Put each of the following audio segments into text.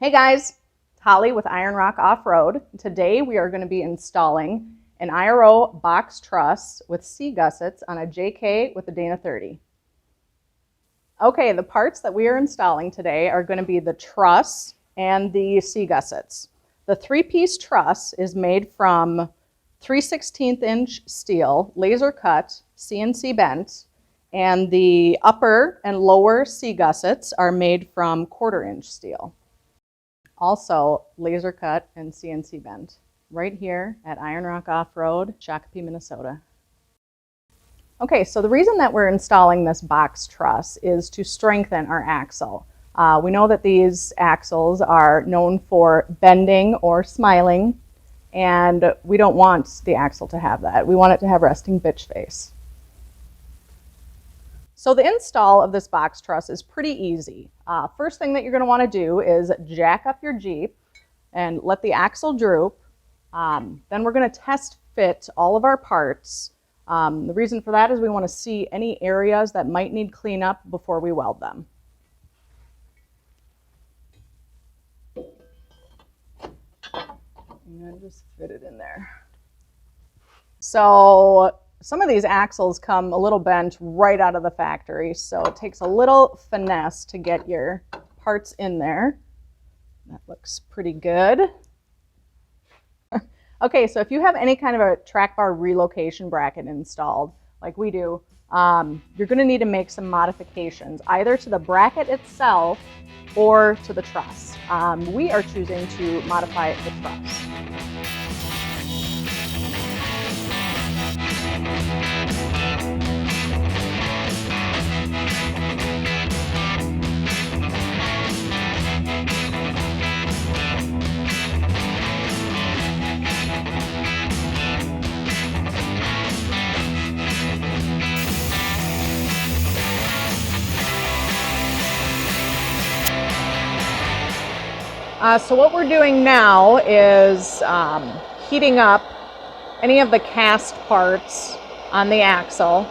Hey guys, it's Holly with IronRockOffRoad. Today we are going to be installing an IRO box truss with C-Gussets on a JK with a Dana 30. Okay, the parts that we are installing today are going to be the truss and the C-Gussets. The three-piece truss is made from 3/16" steel, laser cut, CNC bent, and the upper and lower C-Gussets are made from 1/4" steel. Also laser cut and CNC bent right here at Iron Rock Off-Road, Shakopee, Minnesota. Okay, so the reason that we're installing this box truss is to strengthen our axle. We know that these axles are known for bending or smiling, and we don't want the axle to have that. We want it to have resting bitch face. So the install of this box truss is pretty easy. First thing that you're going to want to do is jack up your Jeep and let the axle droop. Then we're going to test fit all of our parts. The reason for that is we want to see any areas that might need cleanup before we weld them. And just fit it in there. So some of these axles come a little bent right out of the factory, so it takes a little finesse to get your parts in there. That looks pretty good. Okay, so if you have any kind of a track bar relocation bracket installed, like we do, you're going to need to make some modifications, either to the bracket itself or to the truss. We are choosing to modify the truss. So what we're doing now is heating up any of the cast parts on the axle.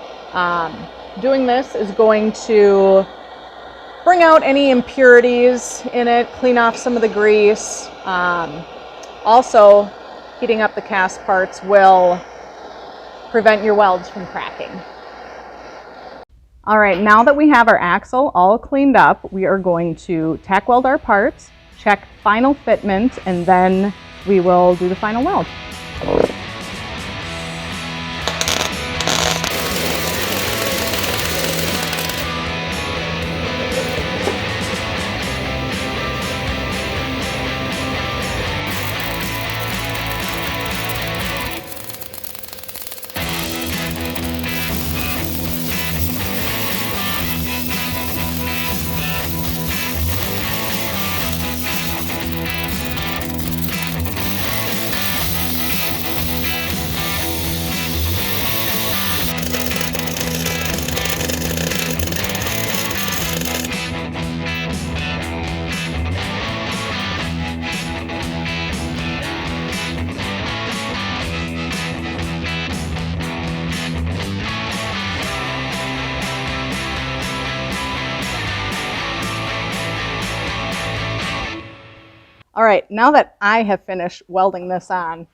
Doing this is going to bring out any impurities in it, clean off some of the grease. Also, heating up the cast parts will prevent your welds from cracking. All right, now that we have our axle all cleaned up, we are going to tack weld our parts, check final fitment, and then we will do the final weld. All right, now that I have finished welding this on,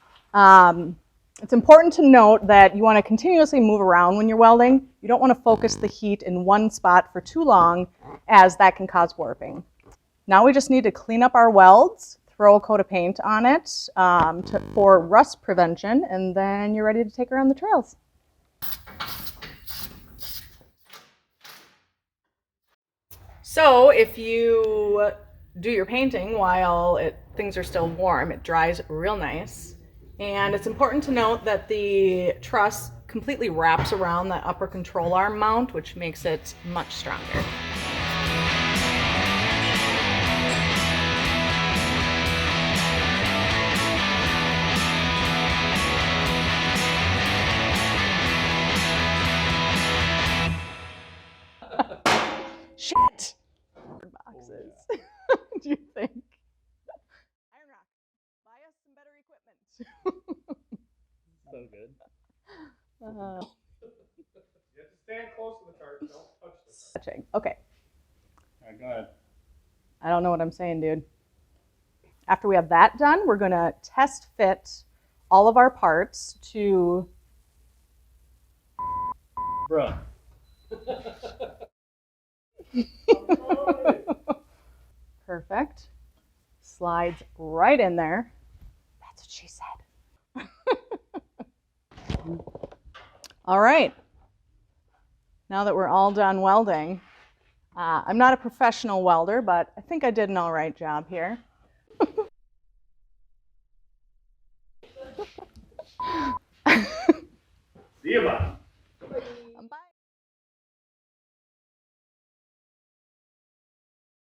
it's important to note that you want to continuously move around when you're welding. You don't want to focus the heat in one spot for too long, as that can cause warping. Now we just need to clean up our welds, throw a coat of paint on it for rust prevention, and then you're ready to take her on the trails. So if you do your painting while things are still warm, it dries real nice. And it's important to note that the truss completely wraps around that upper control arm mount, which makes it much stronger. Shit! Boxes. What do you think? Iron Rock, buy us some better equipment. So good. You have to stand close to the cart. Don't touch the cart. Touching. Okay. All right, go ahead. I don't know what I'm saying, dude. After we have that done, we're going to test fit all of our parts to... Bruh. Perfect. Slides right in there. That's what she said. All right. Now that we're all done welding, I'm not a professional welder, but I think I did an all right job here. See you, bud.